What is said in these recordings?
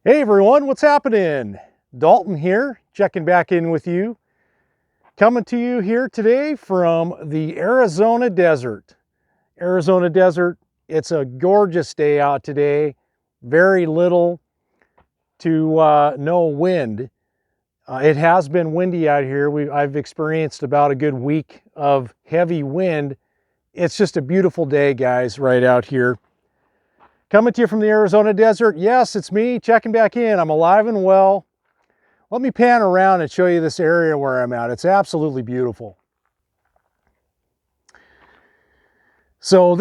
Hey everyone, what's happening? Dalton here, checking back in with you. Coming to you here today from the Arizona desert. Arizona desert, it's a gorgeous day out today. Very little to no wind. It has been windy out here. I've experienced about a good week of heavy wind. It's just a beautiful day, guys, right out here. Coming to you from the Arizona desert. Yes, it's me checking back in. I'm alive and well. Let me pan around and show you this area where I'm at. It's absolutely beautiful. So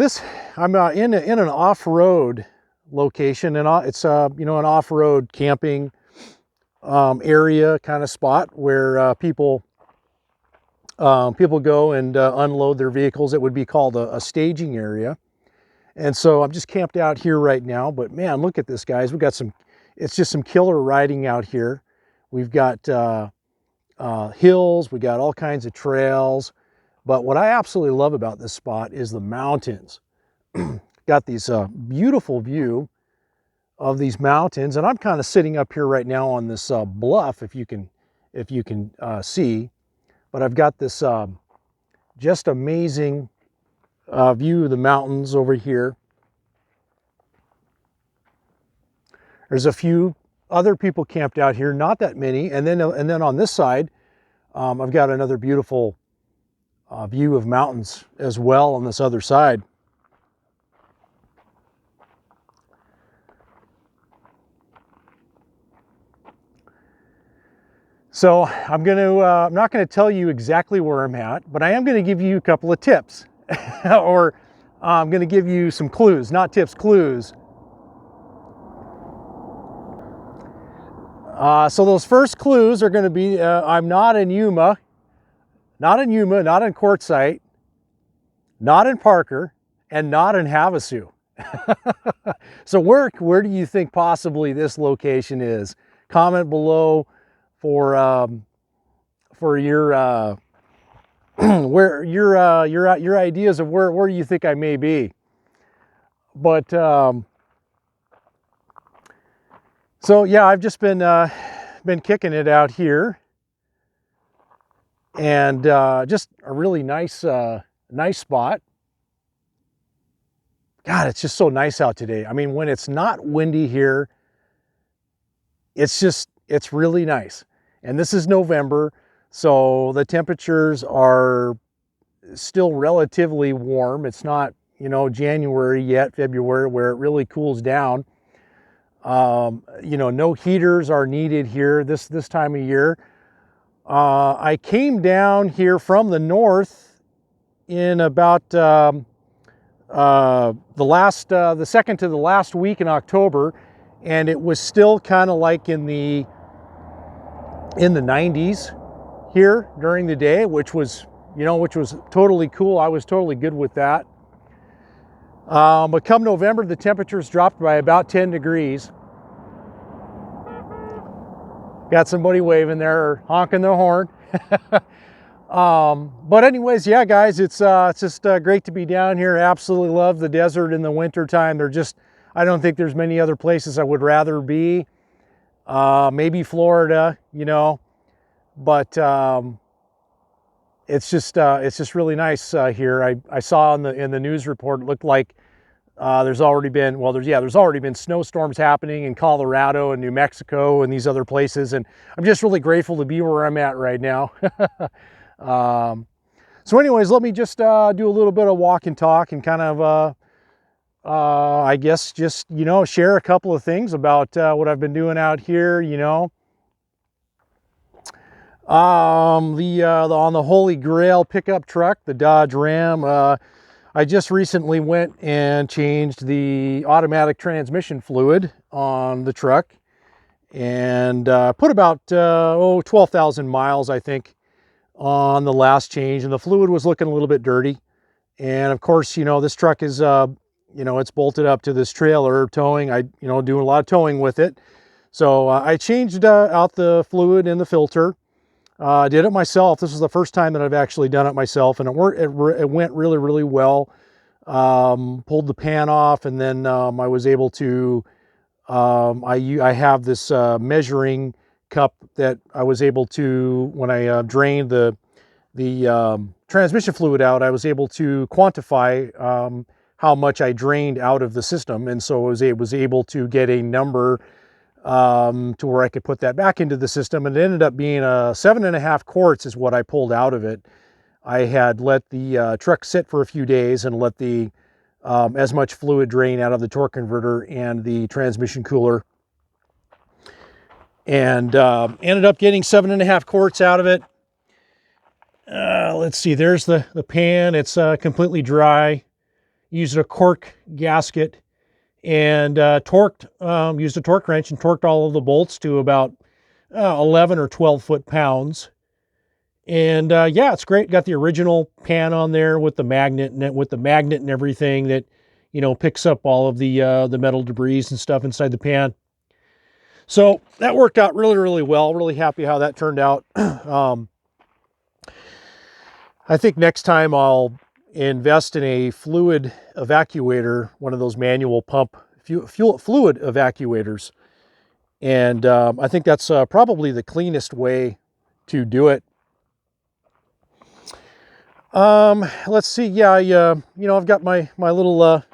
I'm in an off-road location, and it's an off-road camping area kind of spot where people go and unload their vehicles. It would be called a staging area. And so I'm just camped out here right now. But man, look at this, guys. It's just some killer riding out here. We've got hills, we got all kinds of trails. But what I absolutely love about this spot is the mountains. Got these beautiful view of these mountains, and I'm kind of sitting up here right now on this bluff, if you can see. But I've got this just amazing view of the mountains over here. There's a few other people camped out here, not that many, and then on this side, I've got another beautiful view of mountains as well on this other side. So I'm not going to tell you exactly where I'm at, but I am going to give you a couple of tips, or I'm going to give you some clues, not tips, clues. So those first clues are going to be, I'm not in Yuma, not in Quartzsite, not in Parker, and not in Havasu. So where do you think possibly this location is? Comment below for your where your ideas of where you think I may be. But so yeah, I've just been kicking it out here, and just a really nice spot. God, it's just so nice out today. I mean, when it's not windy here, it's really nice. And this is November, so the temperatures are still relatively warm. It's not, January yet, February, where it really cools down. No heaters are needed here this time of year. I came down here from the north in about the second to the last week in October, and it was still kind of like in the 90s here during the day, which was totally cool. I was totally good with that. But come November, the temperatures dropped by about 10 degrees. Got somebody waving there or honking the horn. But anyways, yeah, guys, it's just great to be down here. Absolutely love the desert in the winter time. I don't think there's many other places I would rather be. Maybe Florida, but it's just really nice here. I saw in the news report, it looked like there's already been snowstorms happening in Colorado and New Mexico and these other places, and I'm just really grateful to be where I'm at right now. So anyways, let me just do a little bit of walk and talk and kind of I guess just share a couple of things about what I've been doing out here. On the Holy Grail pickup truck, the Dodge Ram. I just recently went and changed the automatic transmission fluid on the truck, and put about 12,000 miles, I think, on the last change, and the fluid was looking a little bit dirty. And of course, this truck is it's bolted up to this trailer towing. Doing a lot of towing with it. So I changed out the fluid in the filter. I did it myself. This was the first time that I've actually done it myself, and it went really, really well. Pulled the pan off, and then I was able to I have this measuring cup that I was able to, when I drained the transmission fluid out, I was able to quantify how much I drained out of the system, and so I was able to get a number to where I could put that back into the system, and it ended up being 7.5 quarts is what I pulled out of it. I had let the truck sit for a few days and let the as much fluid drain out of the torque converter and the transmission cooler, and ended up getting 7.5 quarts out of it. Let's see, there's the pan. It's completely dry. Used a cork gasket and used a torque wrench and torqued all of the bolts to about 11 or 12 foot-pounds. And yeah, it's great. Got the original pan on there with the magnet and everything that, you know, picks up all of the metal debris and stuff inside the pan. So that worked out really, really well. Really happy how that turned out. I think next time I'll invest in a fluid evacuator, one of those manual pump fluid evacuators. And I think that's probably the cleanest way to do it. Let's see. Yeah, you know, I've got my little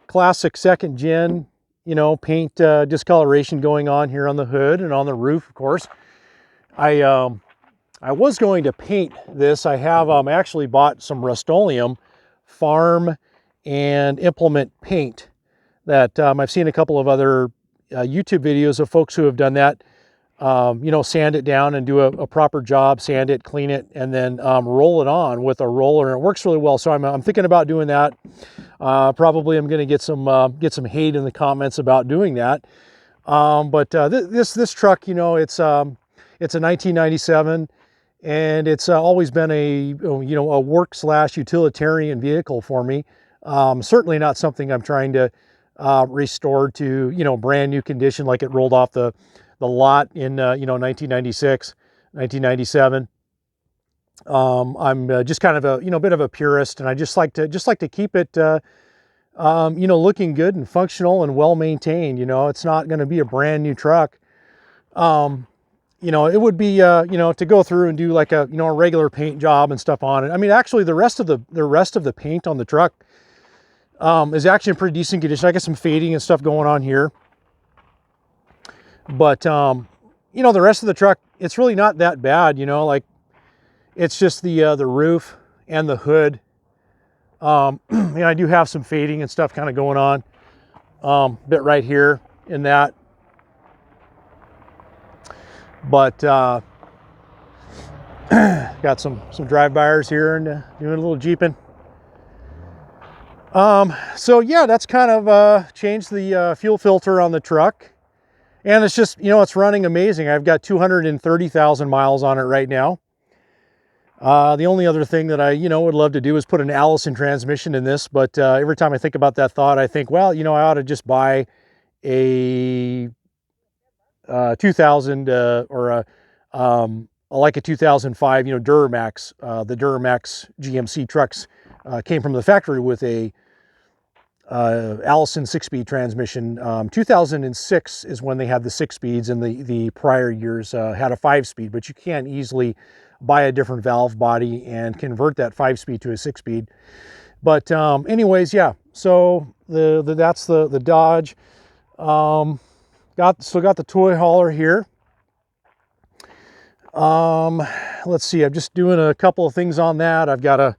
classic second gen, you know, paint discoloration going on here on the hood and on the roof, of course. I was going to paint this. I have actually bought some Rust-Oleum farm and implement paint that I've seen a couple of other YouTube videos of folks who have done that. You know, sand it down and do a proper job, sand it, clean it, and then roll it on with a roller, and it works really well. So I'm thinking about doing that. Probably I'm going to get some hate in the comments about doing that. But this truck, you know, it's a 1997. And it's always been a work/utilitarian vehicle for me. Certainly not something I'm trying to restore to, you know, brand new condition like it rolled off the lot in 1996, 1997. I'm just kind of a bit of a purist, and I just like to keep it looking good and functional and well maintained. You know, it's not going to be a brand new truck. You know, it would be, to go through and do like a regular paint job and stuff on it. I mean, actually the rest of the paint on the truck, is actually in pretty decent condition. I got some fading and stuff going on here, but, the rest of the truck, it's really not that bad, you know, like it's just the roof and the hood. I do have some fading and stuff kind of going on, bit right here in that. But got some drive-bys here and doing a little jeeping. So yeah, that's kind of changed the fuel filter on the truck, and it's just, it's running amazing. I've got 230,000 miles on it right now. The only other thing that I would love to do is put an Allison transmission in this, but every time I think about that thought, I think, well, I ought to just buy a 2000 or like a 2005 Duramax. The Duramax GMC trucks came from the factory with a Allison 6-speed transmission. 2006 is when they had the 6 speeds, and the prior years had a 5-speed, but you can easily buy a different valve body and convert that 5-speed to a 6-speed. But anyways, yeah, so that's the Dodge. Still got the toy hauler here. Let's see, I'm just doing a couple of things on that. I've got a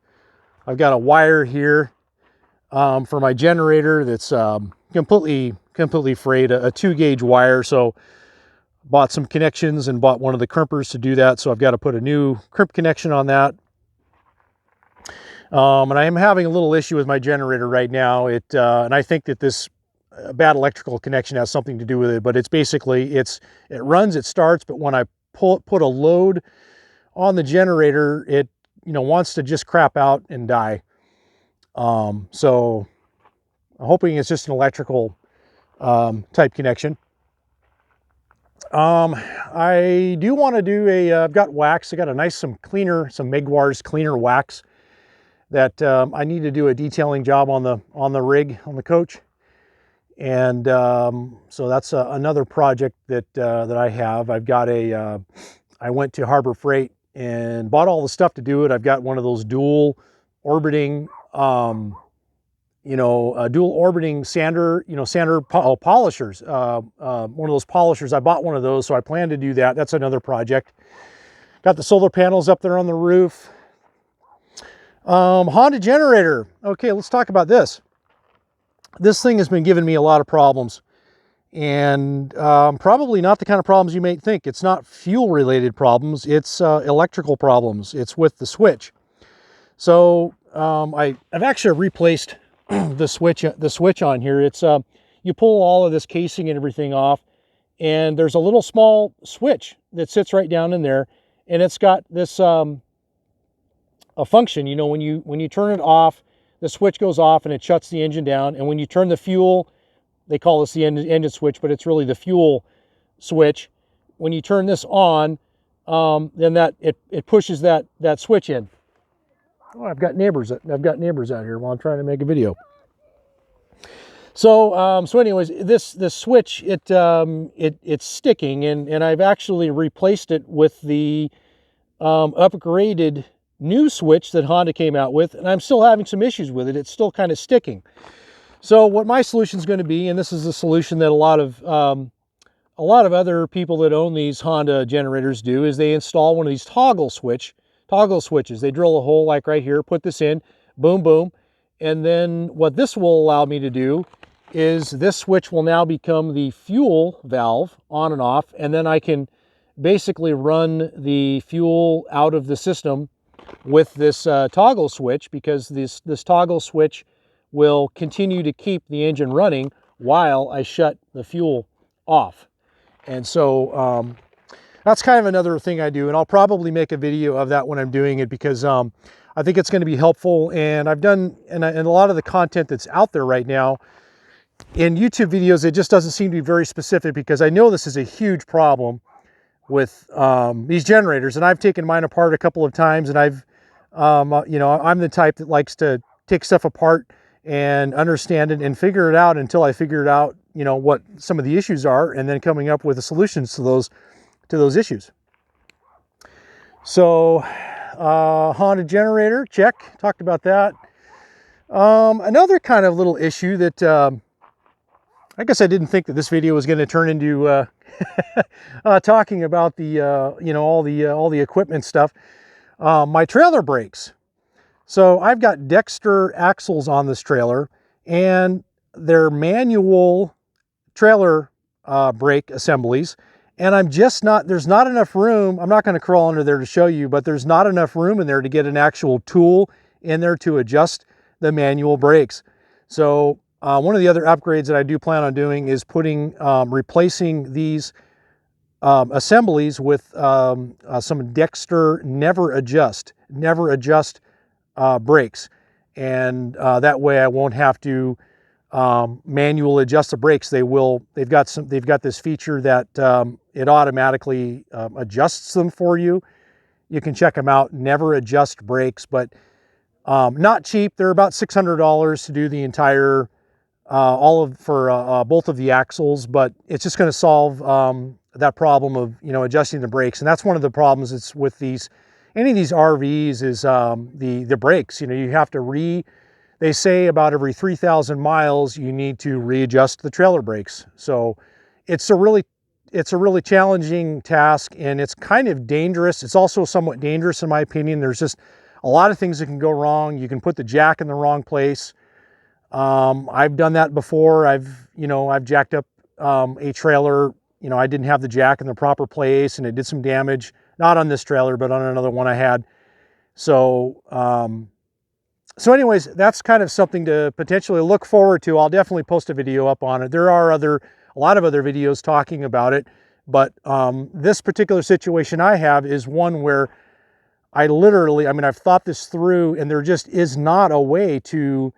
wire here for my generator that's completely frayed, a 2-gauge wire. So bought some connections and bought one of the crimpers to do that. So I've got to put a new crimp connection on that. And I am having a little issue with my generator right now. And I think that this bad electrical connection has something to do with it, but it's basically, it runs, it starts, but when I put a load on the generator, it wants to just crap out and die. So I'm hoping it's just an electrical type connection. I do want to do I've got wax. I got a nice some Megwar's cleaner wax that I need to do a detailing job on the rig, on the coach. And so that's another project that that I have. I've got I went to Harbor Freight and bought all the stuff to do it. I've got one of those dual orbiting, dual orbiting sander, polishers. One of those polishers. I bought one of those, so I plan to do that. That's another project. Got the solar panels up there on the roof. Honda generator. Okay, let's talk about this. This thing has been giving me a lot of problems, and probably not the kind of problems you may think. It's not fuel related problems, it's electrical problems. It's with the switch. So I've actually replaced the switch on here. It's you pull all of this casing and everything off, and there's a little small switch that sits right down in there, and it's got this a function. You know, when you turn it off, the switch goes off and it shuts the engine down. And when you turn the fuel, they call this the engine switch, but it's really the fuel switch. When you turn this on, then it pushes that switch in. Oh, I've got neighbors out here while I'm trying to make a video. So anyways, this switch, it's sticking, and I've actually replaced it with the upgraded new switch that Honda came out with, and I'm still having some issues with it. It's still kind of sticking. So what my solution is going to be, and this is a solution that a lot of other people that own these Honda generators do, is they install one of these toggle switches. They drill a hole like right here, put this in, boom, boom, and then what this will allow me to do is this switch will now become the fuel valve on and off, and then I can basically run the fuel out of the system with this toggle switch, because this toggle switch will continue to keep the engine running while I shut the fuel off. And so that's kind of another thing I do, and I'll probably make a video of that when I'm doing it, because I think it's going to be helpful. And I've done, and a lot of the content that's out there right now in YouTube videos, it just doesn't seem to be very specific, because I know this is a huge problem with these generators, and I've taken mine apart a couple of times, and I've I'm the type that likes to take stuff apart and understand it and figure it out until I figure it out, what some of the issues are, and then coming up with the solutions to those issues. So Honda generator, check, talked about that. Another kind of little issue that I guess I didn't think that this video was going to turn into talking about the all the equipment stuff. My trailer brakes. So I've got Dexter axles on this trailer, and they're manual trailer brake assemblies, and there's not enough room. I'm not going to crawl under there to show you, but there's not enough room in there to get an actual tool in there to adjust the manual brakes. So one of the other upgrades that I do plan on doing is replacing these assemblies with some Dexter never adjust brakes, and that way I won't have to manual adjust the brakes. They've got this feature that it automatically adjusts them for you. You can check them out. Never adjust brakes, but not cheap. They're about $600 to do the entire for both of the axles, but it's just going to solve that problem of adjusting the brakes. And that's one of the problems it's with any of these RVs is the brakes. You have to they say about every 3,000 miles you need to readjust the trailer brakes. So it's a really challenging task, and it's kind of dangerous. It's also somewhat dangerous in my opinion. There's just a lot of things that can go wrong. You can put the jack in the wrong place. I've done that before. I've jacked up a trailer. I didn't have the jack in the proper place, and it did some damage, not on this trailer, but on another one I had. So anyways, that's kind of something to potentially look forward to. I'll definitely post a video up on it. There are a lot of other videos talking about it, but this particular situation I have is one where I've thought this through, and there just is not a way to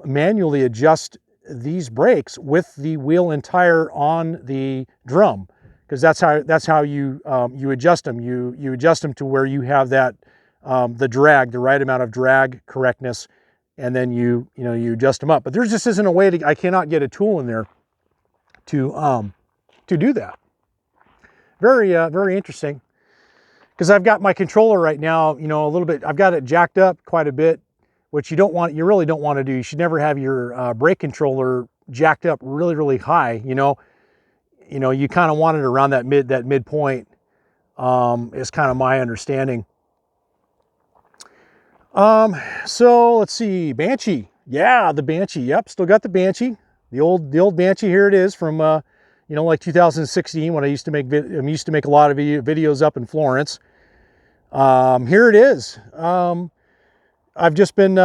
manually adjust these brakes with the wheel and tire on the drum, because that's how you adjust them. You adjust them to where you have that the right amount of drag correctness and then you adjust them up. But there just isn't a way to, I cannot get a tool in there to do that. Very, very interesting. Because I've got my controller right now, a little bit, I've got it jacked up quite a bit, which you really don't want to do. You should never have your brake controller jacked up really, really high. You kind of want it around that midpoint, is kind of my understanding. So let's see, Banshee. Yeah, the Banshee. Yep, still got the Banshee. The old Banshee. Here it is from like 2016, when I used to make a lot of videos up in Florence. Here it is. I've just been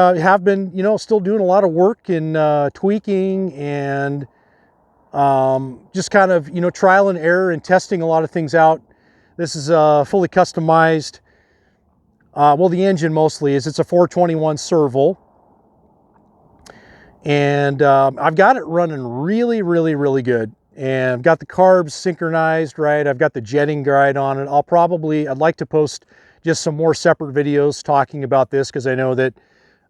still doing a lot of work in tweaking and just kind of trial and error and testing a lot of things out. This is fully customized. Well, the engine mostly is. It's a 421 servo. And I've got it running really, really, really good. And I've got the carbs synchronized right. I've got the jetting guide on it. I'd like to post just some more separate videos talking about this, because I know that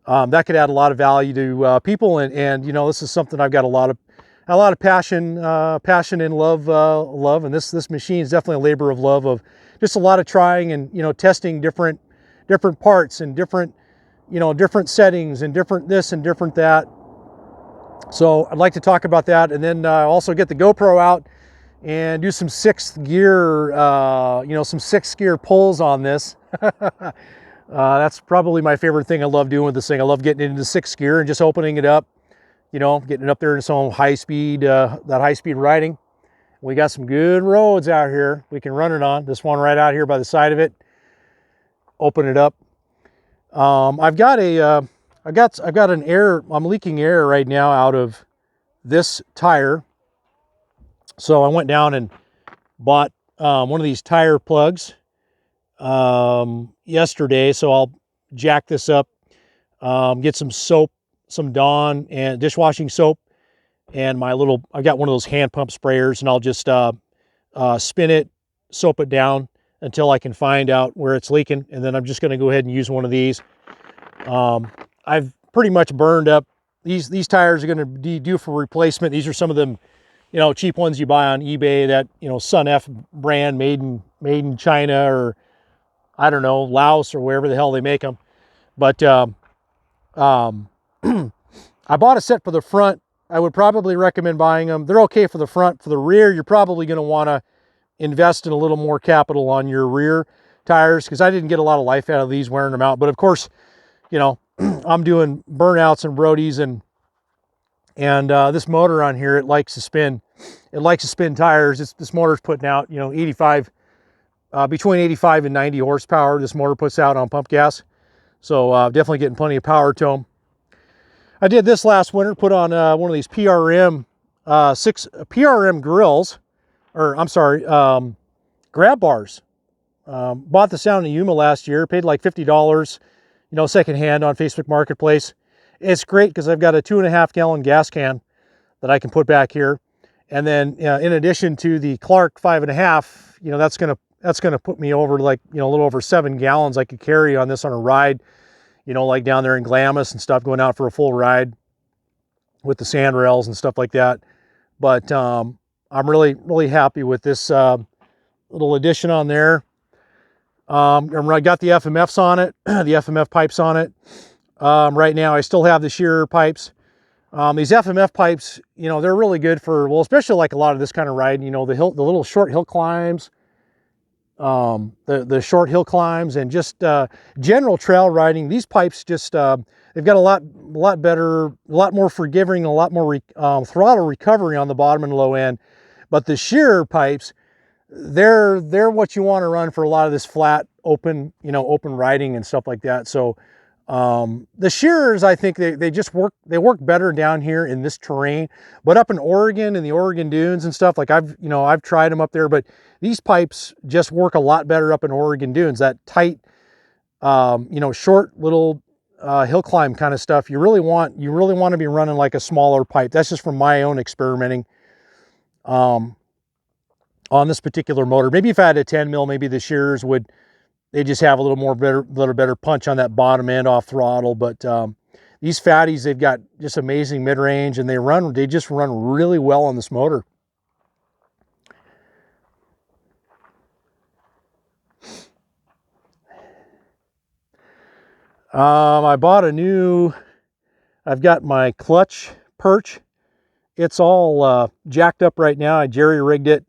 that could add a lot of value to people. And this is something I've got a lot of passion and love. And this machine is definitely a labor of love, of just a lot of trying and testing different parts and different settings and different this and different that. So I'd like to talk about that, and then also get the GoPro out and do some sixth gear pulls on this. That's probably my favorite thing I love doing with this thing. I love getting into sixth gear and just opening it up, getting it up there in some high speed riding. We got some good roads out here we can run it on. This one right out here by the side of it. Open it up. I've got an air, I'm leaking air right now out of this tire. So I went down and bought one of these tire plugs yesterday. So I'll jack this up, get some soap, some Dawn and dishwashing soap, and I've got one of those hand pump sprayers, and I'll just spin it, soap it down until I can find out where it's leaking. And then I'm just going to go ahead and use one of these. I've pretty much burned up. These tires are going to be due for replacement. These are some of them, cheap ones you buy on eBay, that, Sun F brand, made in China, or I don't know, Laos, or wherever the hell they make them. But I bought a set for the front. I would probably recommend buying them. They're okay for the front. For the rear, you're probably going to want to invest in a little more capital on your rear tires, because I didn't get a lot of life out of these wearing them out. But of course, I'm doing burnouts and roadies, and this motor on here, it likes to spin tires. This motor's putting out, 85, between 85 and 90 horsepower. This motor puts out on pump gas. So definitely getting plenty of power to them. I did this last winter, put on one of these PRM PRM grills, or I'm sorry, grab bars. Bought this down in Yuma last year, paid like $50, secondhand on Facebook Marketplace. It's great because I've got a 2.5 gallon gas can that I can put back here. And then in addition to the Clark 5.5, that's gonna put me over like, a little over 7 gallons I could carry on this on a ride, like down there in Glamis and stuff, going out for a full ride with the sand rails and stuff like that. But I'm really, really happy with this little addition on there. I got the FMFs on it, the FMF pipes on it. Right now I still have the shearer pipes. These FMF pipes, they're really good for, well, especially like a lot of this kind of ride, the little short hill climbs, the short hill climbs, and just general trail riding. These pipes just, they've got a lot more forgiving, a lot more throttle recovery on the bottom and low end. But the shearer pipes, they're what you want to run for a lot of this flat, open riding and stuff like that. So the shearers, I think they work better down here in this terrain, but up in Oregon, in the Oregon dunes and stuff, like I've tried them up there, but these pipes just work a lot better up in Oregon dunes. That tight, short little hill climb kind of stuff, you really want to be running like a smaller pipe. That's just from my own experimenting on this particular motor. Maybe if I had a 10 mil, maybe the shearers they just have a little better punch on that bottom end off throttle. But these fatties, they've got just amazing mid-range, and they just run really well on this motor. I bought I've got my clutch Perch. It's all jacked up right now. I jerry-rigged it.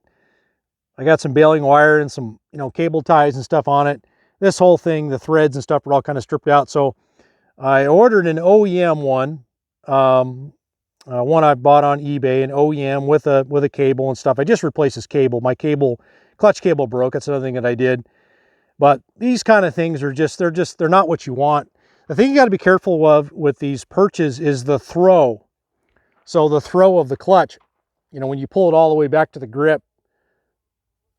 I got some baling wire and some, cable ties and stuff on it. This whole thing, the threads and stuff are all kind of stripped out. So I ordered an OEM one. One I bought on eBay, an OEM with a cable and stuff. I just replaced this cable. My clutch cable broke. That's another thing that I did. But these kind of things are they're not what you want. The thing you got to be careful of with these Perches is the throw. So the throw of the clutch, when you pull it all the way back to the grip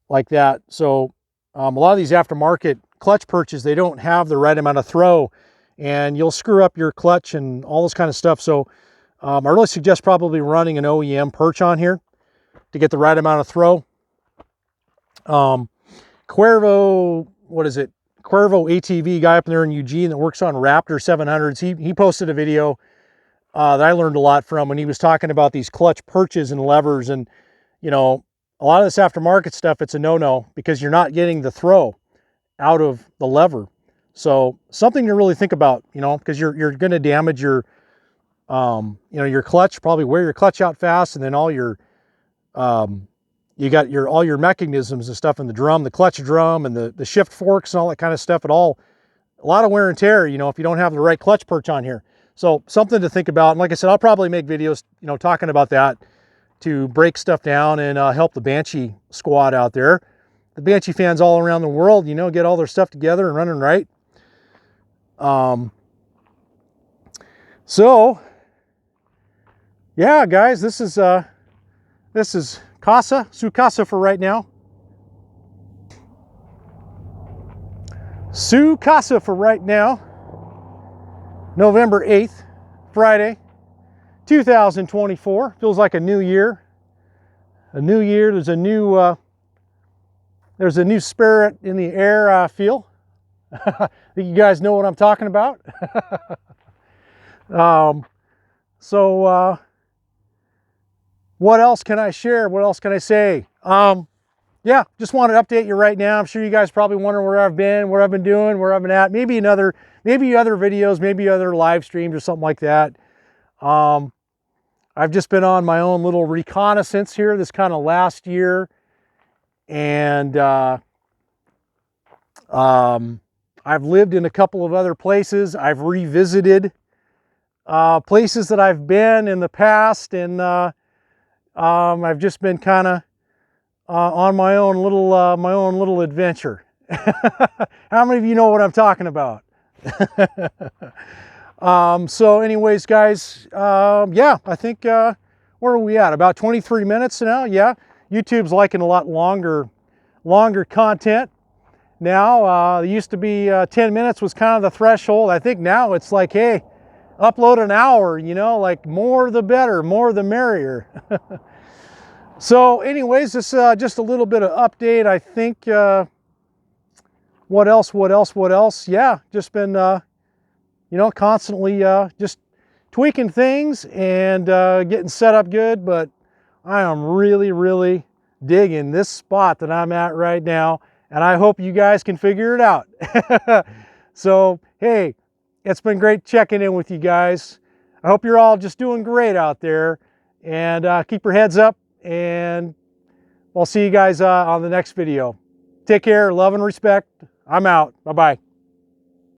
like that. So a lot of these aftermarket clutch Perches, they don't have the right amount of throw, and you'll screw up your clutch and all this kind of stuff. So I really suggest probably running an OEM Perch on here to get the right amount of throw. Cuervo, what is it? Cuervo ATV guy up there in Eugene that works on Raptor 700s. He posted a video that I learned a lot from when he was talking about these clutch Perches and levers. And, a lot of this aftermarket stuff, it's a no-no because you're not getting the throw out of the lever. So something to really think about, because you're going to damage your, your clutch, probably wear your clutch out fast, and then all your, you got all your mechanisms and stuff in the drum, the clutch drum and the shift forks and all that kind of stuff. A lot of wear and tear, if you don't have the right clutch Perch on here. So something to think about. And like I said, I'll probably make videos, talking about that to break stuff down and help the Banshee squad out there. The Banshee fans all around the world, get all their stuff together and running right. So yeah, guys, this is Su Casa for right now. Su Casa for right now. November 8th, Friday, 2024. Feels like a new year. A new year. There's a new spirit in the air, I feel. I think you guys know what I'm talking about. What else can I share? What else can I say? Yeah, just wanted to update you right now. I'm sure you guys probably wonder where I've been, what I've been doing, where I've been at. Maybe other videos, maybe other live streams or something like that. I've just been on my own little reconnaissance here this kind of last year. And I've lived in a couple of other places. I've revisited places that I've been in the past, and I've just been kind of on my own little adventure. How many of you know what I'm talking about? So anyways, guys, yeah, I think where are we at? About 23 minutes now. Yeah, YouTube's liking a lot longer content now. It used to be 10 minutes was kind of the threshold. I think now it's like, hey, upload an hour, like more the better, more the merrier. So anyways, this just a little bit of update. I think what else? Yeah, just been constantly just tweaking things and getting set up good, but I am really digging this spot that I'm at right now, and I hope you guys can figure it out. So hey, it's been great checking in with you guys. I hope you're all just doing great out there, and keep your heads up, and I'll see you guys on the next video. Take care, love and respect. I'm out. Bye-bye.